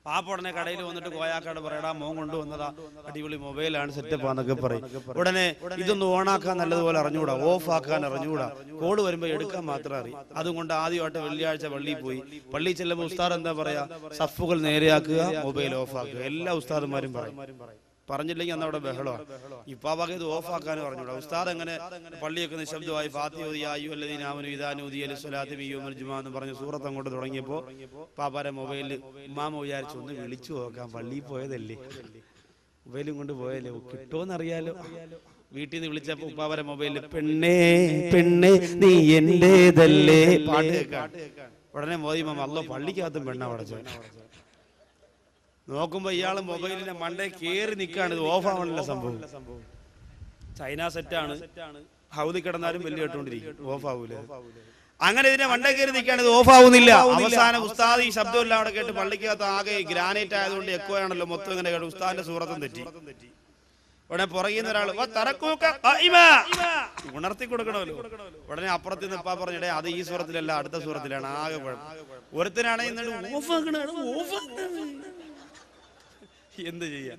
A: പാപ്പ ഉടനെ കടയിൽ വന്നിട്ട് കോയാക്കാട് പറയടാ, മോൻ കൊണ്ടുവന്നതാ അടിപൊളി മൊബൈലാണ്, സെറ്റപ്പാന്നൊക്കെ പറയും. ഉടനെ ഇതൊന്ന് ഓണാക്കാൻ നല്ലതുപോലെ അറിഞ്ഞുകൂടാ, ഓഫ് ആക്കാൻ അറിഞ്ഞുകൂടാ, കോള് വരുമ്പോ എടുക്കാൻ മാത്രം അറിയാം. അതുകൊണ്ട് ആദ്യമായിട്ട് വെള്ളിയാഴ്ച പള്ളിയിൽ പോയി. പള്ളിയിൽ ചെല്ലുമ്പോൾ ഉസ്താദ് എന്താ പറയാ? സഫുകൾ നേരെയാക്കുക, മൊബൈൽ ഓഫ് ആക്കുക. എല്ലാ ഉസ്താദന്മാരും പറയും. പറഞ്ഞില്ലെങ്കിൽ അന്ന് അവിടെ ബഹളമാണ്. ഇപ്പാവാക്ക് ഇത് ഓഫ് ആക്കാനും പറഞ്ഞൂടാ. ഉസ്താദ് അങ്ങനെ പള്ളിയൊക്കെ നിശബ്ദമായി എന്ന് പറഞ്ഞ സൂറത്ത് അങ്ങോട്ട് തുടങ്ങിയപ്പോ പാപ്പാരെ മൊബൈലിൽ ഉമ്മാമ വിചാരിച്ചു ഒന്ന് വിളിച്ചു നോക്കാം, പള്ളിയിൽ പോയതല്ലേ, മൊബൈലും കൊണ്ട് പോയല്ലേ, കിട്ടുമോന്നറിയാലോ. വീട്ടിൽ നിന്ന് വിളിച്ചപ്പോ ഉപ്പാവരെ മൊബൈലിൽ പെണ്ണേ പെണ്ണേ നീ എന്റേതല്ലേ പാട്ട് കേൾക്കാൻ. ഉടനെ മോദി മാമ അല്ലോ പള്ളിക്കകത്തും പെണ്ണ പടച്ചു. നോക്കുമ്പോ ഇയാള് മൊബൈലിന്റെ മണ്ടേ കേറി നിൽക്കാണ്. ഇത് ഓഫ് ആവണല്ലോ സംഭവം. ചൈന സെറ്റാണ്, ഹൗദി കിടന്നാലും വലിയ കേട്ടോണ്ടിരിക്കും, ഓഫ് ആവൂല. അങ്ങനെ ഇതിനെ മണ്ടേ കയറി നിൽക്കാണ്, ഇത് ഓഫ് ആവുന്നില്ല. അവസാനം ഉസ്താദ് ഈ ശബ്ദമെല്ലാം അവിടെ കേട്ട് പള്ളിക്കകത്ത് ആകെ ഗ്രാനൈറ്റ് ആയതുകൊണ്ട് എക്കോ ആണല്ലോ മൊത്തം ഇങ്ങനെ കേട്ടു. ഉസ്താദിന്റെ സൂറത്തും തെറ്റി. ഉടനെ പുറകിൽ നിന്ന് ഒരാൾ ഉണർത്തി കൊടുക്കണമല്ലോ. ഉടനെ അപ്പുറത്ത് നിന്ന് ഇപ്പാ പറഞ്ഞിടേ അത് ഈ സൂറത്തിലല്ല അടുത്ത സൂറത്തിലാണ്. ആകെ ഒരുത്തനാണെങ്കിൽ എന്ത് ചെയ്യാ?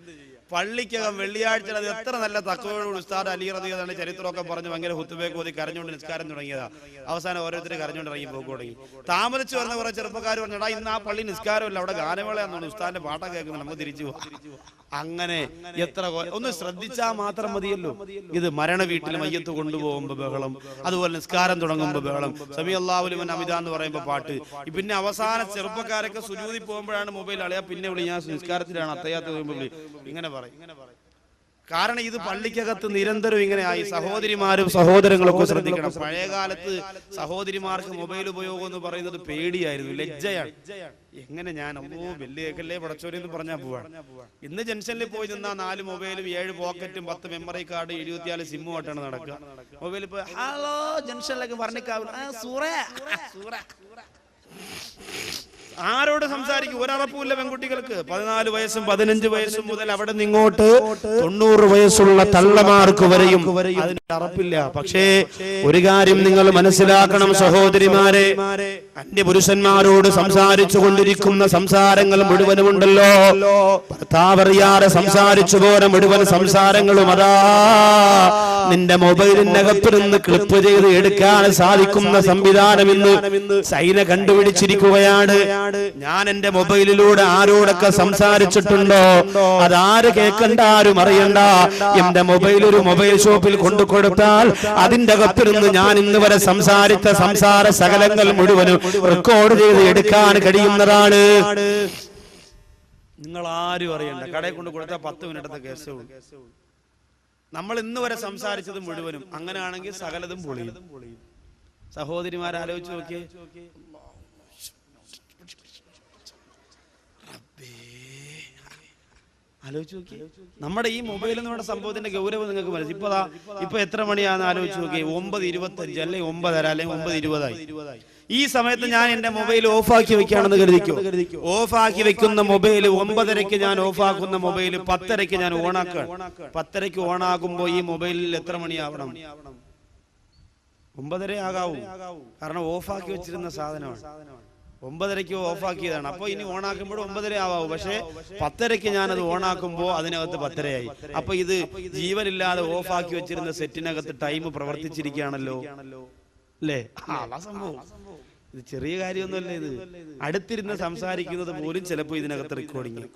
A: പള്ളിക്കകം വെള്ളിയാഴ്ച അത് എത്ര നല്ല തക്കവയോട് ഉസ്താദ് അലി റളിയല്ലാഹു ചരിത്രമൊക്കെ പറഞ്ഞ് ഭയങ്കര ഹുത്തുബയൊക്കെ ഓതി കരഞ്ഞുകൊണ്ട് നിസ്കാരം തുടങ്ങിയതാ. അവസാനം ഓരോരുത്തർ കരഞ്ഞുകൊണ്ട് ഇറങ്ങി പോക്ക് തുടങ്ങി. താമസിച്ചു വരുന്ന കുറെ ചെറുപ്പക്കാർ പറഞ്ഞാ ഇന്ന് ആ പള്ളി നിസ്കാരമല്ല, അവിടെ ഗാനമേളയാണെന്ന് ഉസ്താദിന്റെ പാട്ടൊക്കെ കേൾക്കുന്നത്, നമുക്ക് തിരിച്ചു പോകാം. അങ്ങനെ എത്ര ഒന്ന് ശ്രദ്ധിച്ചാൽ മാത്രം മതിയല്ലോ. ഇത് മരണ വീട്ടിൽ മയ്യത്ത് കൊണ്ടുപോകുമ്പോ ബഹളം, അതുപോലെ നിസ്കാരം തുടങ്ങുമ്പോ ബഹളം, സമി അല്ലാഹു ലിമൻ ഹമിദ എന്ന് പറയുമ്പോ പാട്ട്. പിന്നെ അവസാന ചെറുപ്പക്കാരൊക്കെ സുജൂദി പോകുമ്പോഴാണ് മൊബൈൽ അളയാ, പിന്നെ വിളി ഞാൻ നിസ്കാരത്തിലാണ് അത്തയ്യാത്ത് പോകുമ്പോൾ വിളി, ഇങ്ങനെ പറയും. കാരണം ഇത് പള്ളിക്കകത്ത് നിരന്തരം ഇങ്ങനെ ആയി. സഹോദരിമാരും സഹോദരങ്ങളൊക്കെ ശ്രദ്ധിക്കണം. പഴയ കാലത്ത് സഹോദരിമാർക്ക് മൊബൈൽ ഉപയോഗം എന്ന് പറയുന്നത് പേടിയായിരുന്നു, ലജ്ജയാണ്. എങ്ങനെ ഞാൻ വലിയ കേക്കല്ലേ പടച്ചോരി എന്ന് പറഞ്ഞാൽ പോവാണ്. ഇന്ന് ജംഗ്ഷനിൽ പോയി നിന്നാ 4 മൊബൈലും 7 പോക്കറ്റും 10 മെമ്മറി കാർഡ് 74 സിമ്മുമായിട്ടാണ് നടക്കുക. മൊബൈലിൽ പോയി ഹലോ ജംഗ്ഷനിലേക്ക് പറഞ്ഞിക്കാവില്ല, ആരോട് സംസാരിക്കും? ഒരറപ്പുമില്ല പെൺകുട്ടികൾക്ക്. 14 വയസ്സും 15 വയസ്സും മുതൽ അവിടെ നിങ്ങോട്ട് 90 വയസ്സുള്ള തള്ളമാർക്ക് വരെയും അറപ്പില്ല. പക്ഷേ ഒരു കാര്യം നിങ്ങൾ മനസ്സിലാക്കണം സഹോദരിമാരെ, അന്യപുരുഷന്മാരോട് സംസാരിച്ചു കൊണ്ടിരിക്കുന്ന സംസാരങ്ങൾ മുഴുവനുമുണ്ടല്ലോ, ഭർത്താവറിയാതെ സംസാരിച്ചു പോരെ മുഴുവൻ സംസാരങ്ങളും അതാ നിന്റെ മൊബൈലിനകത്ത് നിന്ന് ക്ലിപ്പ് ചെയ്ത് എടുക്കാൻ സാധിക്കുന്ന സംവിധാനം ഇന്ന് ചൈന കണ്ടുപിടിച്ചിരിക്കുകയാണ്. ഞാൻ എന്റെ മൊബൈലിലൂടെ ആരോടൊക്കെ സംസാരിച്ചിട്ടുണ്ടോ അതാര് കേൾക്കണ്ട, ആരും അറിയണ്ട. എന്റെ മൊബൈൽ ഒരു മൊബൈൽ ഷോപ്പിൽ കൊണ്ടു കൊടുത്താൽ അതിന്റെ അകത്തിരുന്ന് ഞാൻ ഇന്ന് വരെ സംസാരിച്ച സംസാര സകലങ്ങൾ മുഴുവനും റെക്കോർഡ് ചെയ്ത് എടുക്കാൻ കഴിയുന്നതാണ്. നിങ്ങൾ ആരും അറിയണ്ട, കടയിൽ കൊണ്ട് കൊടുത്താൽ 10 മിനിറ്റത്തെ കേസ്. നമ്മൾ ഇന്ന് വരെ സംസാരിച്ചത് മുഴുവനും അങ്ങനെയാണെങ്കിൽ സകലതും പൊളിയും. സഹോദരിമാരെ ആലോചിച്ച് നോക്കിയേ, ആലോചിച്ച് നോക്കി നമ്മുടെ ഈ മൊബൈൽ എന്ന് പറയുന്ന സംഭവത്തിന്റെ ഗൗരവം നിങ്ങൾക്ക് മനസ്സിലായി. ഇപ്പൊ എത്ര മണിയാണെന്ന് ആലോചിച്ച് നോക്കി, 9:25 അല്ലെങ്കിൽ 9:30 അല്ലെങ്കിൽ 9:20. ഈ സമയത്ത് ഞാൻ എന്റെ മൊബൈൽ ഓഫാക്കി വെക്കുകയാണെന്ന് കരുതിക്കോ. ഓഫാക്കി വെക്കുന്ന മൊബൈൽ 9:30 ഞാൻ ഓഫാക്കുന്ന മൊബൈൽ 10:30 ഞാൻ ഓണാക്കുക. 10:30 ഓണാകുമ്പോ ഈ മൊബൈലിൽ എത്ര മണിയാവണം? 9:30 ആകാവൂ. കാരണം ഓഫാക്കി വെച്ചിരുന്ന സാധനമാണ്. 9:30 ഓഫാക്കിയതാണ്. അപ്പൊ ഇനി ഓണാക്കുമ്പോൾ 9:30 ആവാവൂ. പക്ഷെ 10:30 ഞാനത് ഓണാക്കുമ്പോ അതിനകത്ത് 10:30 ആയി. അപ്പൊ ഇത് ജീവനില്ലാതെ ഓഫാക്കി വെച്ചിരുന്ന സെറ്റിനകത്ത് ടൈം പ്രവർത്തിച്ചിരിക്കുകയാണല്ലോ അല്ലേ? അതാ സംഭവം. ഇത് ചെറിയ കാര്യമൊന്നുമല്ല. ഇത് അടുത്തിരുന്ന് സംസാരിക്കുന്നത് പോലും ചിലപ്പോ ഇതിനകത്ത് റെക്കോർഡിങ്.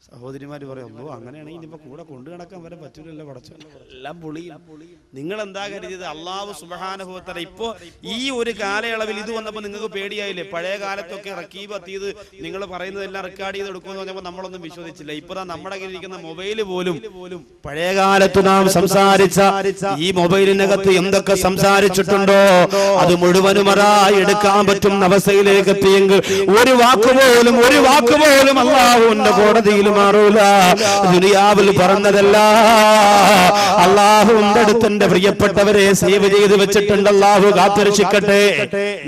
A: സഹോദരിമാര് പറയുമ്പോ അങ്ങനെയാണെങ്കിൽ ഇനിയിപ്പോ കൂടെ കൊണ്ടു നടക്കാൻ വരെ പറ്റൂലല്ലോ, പടച്ചോ എല്ലാം പൊളിയും. നിങ്ങൾ എന്താ കരുതിയത്? അള്ളാഹു സുബ്ഹാനഹു വ തആല ഇപ്പോ ഈ ഒരു കാലയളവിൽ ഇത് വന്നപ്പോ നിങ്ങൾക്ക് പേടിയായില്ലേ? പഴയ കാലത്തൊക്കെ റക്കീബ് അത്തീത് നിങ്ങൾ പറയുന്നതെല്ലാം റെക്കോർഡ് ചെയ്ത് എടുക്കുമെന്ന് പറഞ്ഞപ്പോ നമ്മളൊന്നും വിശ്വസിച്ചില്ല. ഇപ്പൊ നമ്മുടെ കയ്യിൽ ഇരിക്കുന്ന മൊബൈല് പോലും പഴയ കാലത്ത് നാം സംസാരിച്ച ഈ മൊബൈലിനകത്ത് എന്തൊക്കെ സംസാരിച്ചിട്ടുണ്ടോ അത് മുഴുവനും അതായി എടുക്കാൻ പറ്റുന്ന അവസ്ഥയിലേക്ക് എത്തിയെങ്കിൽ ഒരു വാക്കുപോലും അള്ളാഹുവിന്റെ കോടതിയിൽ മാറൂല. ദുനിയാവിൽ പറഞ്ഞതല്ല, അള്ളാഹുവിന്റെ അടുത്ത് എന്റെ പ്രിയപ്പെട്ടവരെ സേവ് ചെയ്ത് വെച്ചിട്ടുണ്ട്. അള്ളാഹു കാത്തുരക്ഷിക്കട്ടെ.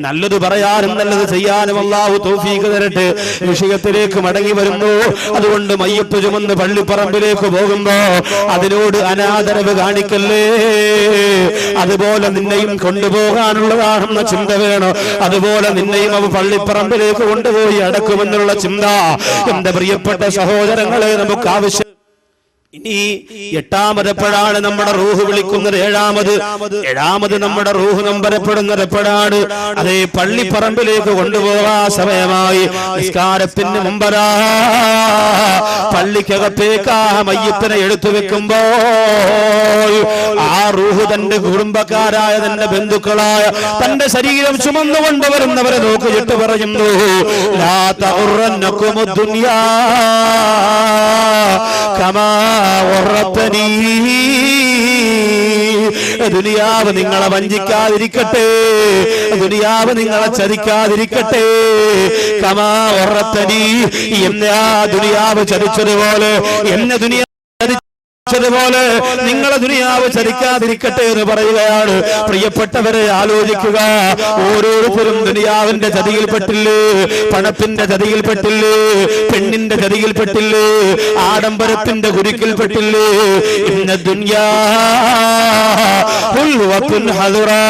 A: നല്ലത് പറയാനും നല്ലത് ചെയ്യാനും അള്ളാഹു തൗഫീഖ് തരട്ടെ. വിഷയത്തിലേക്ക് മടങ്ങി വരുന്നു. അതുകൊണ്ട് മയ്യത്ത് ചുമന്ന് പള്ളിപ്പറമ്പിലേക്ക് പോകുമ്പോ അതിനോട് അനാദരവ് കാണിക്കല്ലേ. അതുപോലെ നിന്നെയും കൊണ്ടുപോകാനുള്ളതാണെന്ന ചിന്ത വേണം. അതുപോലെ നിന്നെയും അവ പള്ളിപ്പറമ്പിലേക്ക് കൊണ്ടുപോയി അടക്കുമെന്നുള്ള ചിന്ത എന്റെ പ്രിയപ്പെട്ട സഹോദരങ്ങളെ നമുക്ക് ആവശ്യം. ഇനി 8ാമത് എപ്പോഴാണ് നമ്മുടെ റൂഹ് വിളിക്കുന്നത്? 7ാമത് നമ്മുടെ റൂഹ് നമ്പരപ്പെടുന്നത് എപ്പോഴാണ്? അതേ പള്ളിപ്പറമ്പിലേക്ക് കൊണ്ടുപോകാൻ സമയമായി. നിസ്കാരത്തിന് മുമ്പരാ പള്ളിക്കകത്തേക്ക് ആ മയ്യത്തിനെ എടുത്തു വെക്കുമ്പോ ആ റൂഹ് തന്റെ കുടുംബക്കാരായ തന്റെ ബന്ധുക്കളായ തന്റെ ശരീരം ചുമന്നു കൊണ്ടുവരുന്നവരെ നോക്കിയിട്ട് പറയുന്നു, ലാ തഉറന്നകുമുദ് ദുനിയാ കമാ ദുനിയാവ് നിങ്ങളെ വഞ്ചിക്കാതിരിക്കട്ടെ, ദുനിയാവ് നിങ്ങളെ ചതിക്കാതിരിക്കട്ടെ. കമാ ഉറത്തനി, എന്നെ ആ ദുനിയാവ് ചതിച്ചതുപോലെ എന്നെ ദുനിയാവ് പോലെ നിങ്ങളെ ദുനിയാവ് ചതിക്കാതിരിക്കട്ടെ എന്ന് പറയുകയാണ്. പ്രിയപ്പെട്ടവരെ ആലോചിക്കുക, ഓരോരുത്തരും ദുനിയാവിന്റെ ചതിയിൽപ്പെട്ടില്ലേ, പണത്തിന്റെ ചതിയിൽപ്പെട്ടില്ലേ, പെണ്ണിന്റെ ചതിയിൽപ്പെട്ടില്ലേ, ആഡംബരത്തിന്റെ കുരുക്കിൽപ്പെട്ടില്ലേ. ഇന്ന ദുനിയാ ഹുൽവത്തുൻ ഹദറാ,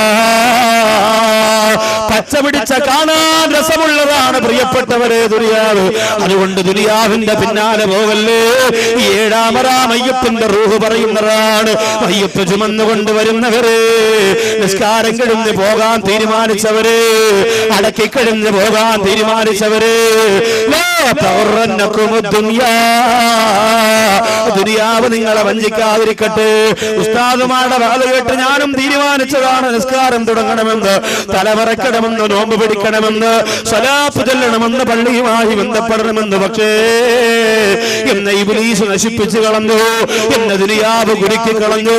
A: പച്ചപിടിച്ച കാണാൻ രസമുള്ളതാണ് പ്രിയപ്പെട്ടവരെ ദുനിയാവ്. അതുകൊണ്ട് ദുനിയാവിന്റെ പിന്നാലെ പോകല്ലേ. 7ാമതാം അയ്യപ്പന്റെ റൂഹ് പറയുന്നതാണ്, അയ്യപ്പ ചുമന്നു കൊണ്ടുവരുന്നവരെ, നിസ്കാരം കഴിഞ്ഞ് പോകാൻ തീരുമാനിച്ചവരെ, അടക്കി കഴിഞ്ഞ് പോകാൻ തീരുമാനിച്ചവരെ, ദുനിയാവ് നിങ്ങളെ വഞ്ചിക്കാതിരിക്കട്ടെ. ഉസ്താദുമാരുടെ വാല് കേട്ട് ഞാനും തീരുമാനിച്ചതാണ് നിസ്കാരം തുടങ്ങണമെന്ന്, തലമറക്കണമെന്ന്, നോമ്പ് പിടിക്കണമെന്ന്, സ്വലാത്ത് ചൊല്ലണമെന്ന്, പള്ളിയുമായി ബന്ധപ്പെടണമെന്ന്. പക്ഷേ എന്നെ ഇബ്ലീസ് നശിപ്പിച്ചു കളഞ്ഞു, എന്നെ ദുനിയാവ് കുരുക്കി കളഞ്ഞു.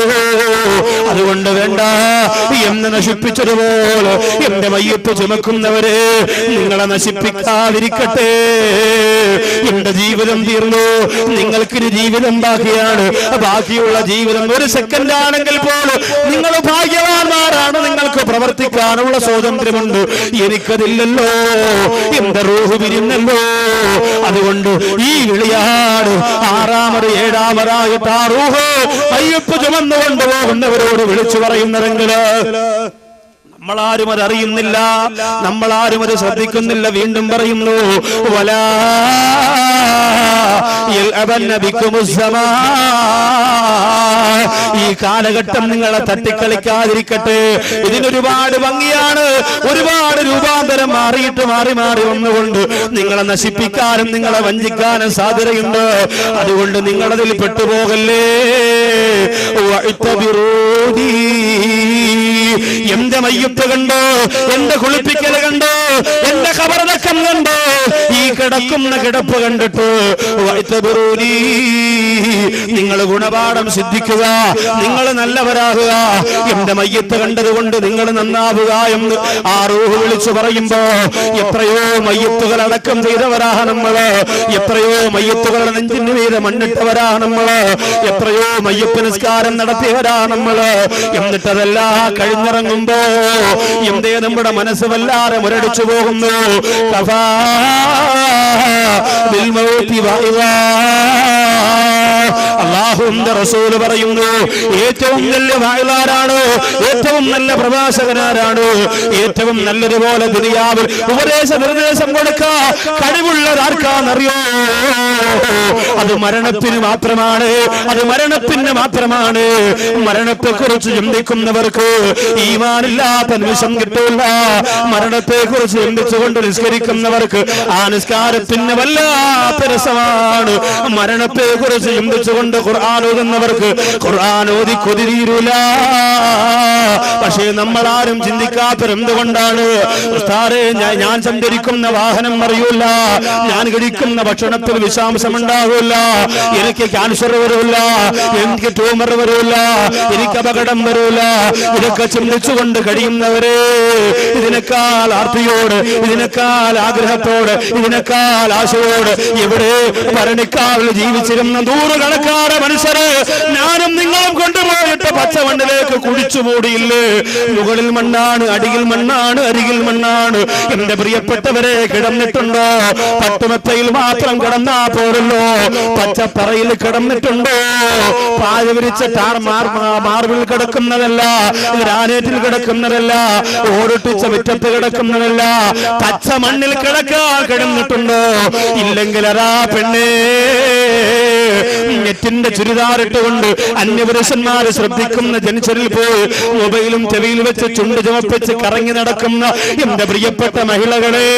A: അതുകൊണ്ട് വേണ്ട, എന്നെ നശിപ്പിച്ചതുപോലെ എന്റെ മയ്യത്ത് ചുമക്കുന്നവരെ നിങ്ങളെ നശിപ്പിക്കാതിരിക്കട്ടെ. എന്റെ ജീവിതം തീർന്നു, നിങ്ങൾക്കിന് ജീവിതം ബാക്കിയാണ്. ബാക്കിയുള്ള ജീവിതം 1 സെക്കൻഡ് ആണെങ്കിൽ പോലും നിങ്ങൾ ഭാഗ്യവാന്മാരാണ്. നിങ്ങൾക്ക് പ്രവർത്തിക്കാനുള്ള സ്വാതന്ത്ര്യമുണ്ട്, എനിക്കതില്ലല്ലോ, എന്റെ റൂഹ് പിരിഞ്ഞല്ലോ. അതുകൊണ്ട് ഈ വിളിയാണ് ആറാമത് ഏഴാമതായിട്ട് ആ റൂഹ് അയ്യപ്പ് ചുമന്നുകൊണ്ട് പോകുന്നവരോട് വിളിച്ചു പറയുന്നതെങ്കില് നമ്മളാരും അത് അറിയുന്നില്ല, നമ്മളാരും അത് ശ്രദ്ധിക്കുന്നില്ല. വീണ്ടും പറയുന്നു, വലാ ഈ കാലഘട്ടം നിങ്ങളെ തട്ടിക്കളിക്കാതിരിക്കട്ടെ. ഇതിനൊരുപാട് ഭംഗിയാണ്, ഒരുപാട് രൂപാന്തരം മാറിയിട്ട് മാറി മാറി വന്നുകൊണ്ട് നിങ്ങളെ നശിപ്പിക്കാനും നിങ്ങളെ വഞ്ചിക്കാനും സാധ്യതയുണ്ട്. അതുകൊണ്ട് നിങ്ങളതിൽ പെട്ടുപോകല്ലേ. എന്റെ മയ്യത്ത് കണ്ടോ, എന്റെ കുളിപ്പിക്കല് കണ്ടോ, എന്റെ ഖബറടക്കം കണ്ടോ, ഈ കിടക്കുന്ന കിടപ്പ് കണ്ടിട്ട് നിങ്ങൾ ഗുണപാഠം സിദ്ധിക്കുക, നിങ്ങൾ നല്ലവരാകുക. എന്റെ മയ്യത്ത് കണ്ടതുകൊണ്ട് നിങ്ങൾ നന്നാവുക എന്ന് ആ റൂഹ് വിളിച്ചു പറയുമ്പോ എത്രയോ മയ്യത്തുകൾ അടക്കം ചെയ്തവരാണ് നമ്മള്, എത്രയോ മയ്യത്തുകളുടെ നെഞ്ചിന് മീതെ മണ്ണിട്ടവരാണ് നമ്മള്, എത്രയോ മയ്യത്ത് നിസ്കാരം നടത്തിയവരാണ് നമ്മള്. എന്നിട്ടതെല്ലാം കഴിഞ്ഞിറങ്ങുമ്പോ എന്തേ നമ്മുടെ മനസ്സ് വല്ലാതെ മുരടിച്ചു പോകുന്നു. അല്ലാഹുവിന്റെ റസൂല് പറയുന്നു, ഏറ്റവും നല്ല വായലാരാണ്, ഏറ്റവും നല്ല പ്രഭാഷകനാരാണ്, ഏറ്റവും നല്ലതുപോലെ ദുനിയാവിൽ ഉപദേശ നിർദ്ദേശം കൊടുക്കാൻ കഴിവുള്ളതാർക്കാന്നറിയോ? അത് മരണത്തിന് മാത്രമാണ്, അത് മരണത്തിന് മാത്രമാണ്. മരണത്തെ കുറിച്ച് ചിന്തിക്കുന്നവർക്ക് ഈമാനില്ലാത്ത നിമിഷം കിട്ടില്ല. മരണത്തെ കുറിച്ച് ചിന്തിച്ചുകൊണ്ട് നിസ്കരിക്കുന്നവർക്ക് ആ നിസ്കാരത്തിന് വല്ലാത്ത രസമാണ്. മരണത്തെ കുറിച്ച് ചിന്തിച്ചുകൊണ്ട് ഖുർആൻ ഓതുന്നവർക്ക് ഖുർആൻ ഓതി കൊതി തീരൂല. പക്ഷേ നമ്മളാരും ചിന്തിക്കാത്തത് എന്തുകൊണ്ടാണ്? ഉസ്താദേ, ഞാൻ സഞ്ചരിക്കുന്ന വാഹനം അറിയൂല, ഞാൻ കഴിക്കുന്ന ഭക്ഷണത്തിൽ വിഷാംശം ഉണ്ടാവില്ല, എനിക്ക് ക്യാൻസർ വരില്ല, എനിക്ക് ട്യൂമർ വരില്ല, എനിക്ക് അപകടം വരില്ല. ഇതൊക്കെ ചിന്തിച്ചുകൊണ്ട് കഴിയുന്നവരെ ഇതിനേക്കാൾ ആർത്തിയോട്, ഇതിനേക്കാൾ ആഗ്രഹത്തോട്, ഇതിനേക്കാൾ ആശയോട് ഇവിടെ ഭരണിക്കാവിൽ ജീവിച്ചിരുന്ന നൂറുകണക്കാട് മനുഷ്യര് ഞാനും നിങ്ങളും കൊണ്ടുപോയിട്ട് പച്ചമണ്ണിലേക്ക് കുടിച്ചു മൂടിയില്ലേ? മുകളിൽ മണ്ണാണ്, അടിയിൽ മണ്ണാണ്, അരികിൽ മണ്ണാണ്. എന്റെ പ്രിയപ്പെട്ടവരെ, കിടന്നിട്ടുണ്ടോ? പട്ടുമെത്തയിൽ മാത്രം കിടന്നാ പോരല്ലോ, പച്ചപ്പറയിൽ കിടന്നിട്ടുണ്ടോ? പായ വിരിച്ച മാർബിൾ കിടക്കുന്നതല്ല, ഗ്രാനൈറ്റിൽ കിടക്കുന്നതല്ല, ഓടിട്ടിച്ച മുറ്റത്ത് കിടക്കുന്നതല്ല, പച്ച മണ്ണിൽ കിടന്നിട്ടുണ്ടോ? ഇല്ലെങ്കിൽ അതാ പെണ്ണേ, നെറ്റിന്റെ ചുരിദാറിട്ടുകൊണ്ട് അന്യപുരുഷന്മാര് ശ്രദ്ധിക്കുന്ന ജനിച്ചറിൽ പോയി മൊബൈലും ചെവിയിൽ വെച്ച് ചുണ്ട് ചുമപ്പിച്ച് കറങ്ങി നടക്കുന്ന എന്റെ പ്രിയപ്പെട്ട മഹിളകളെ,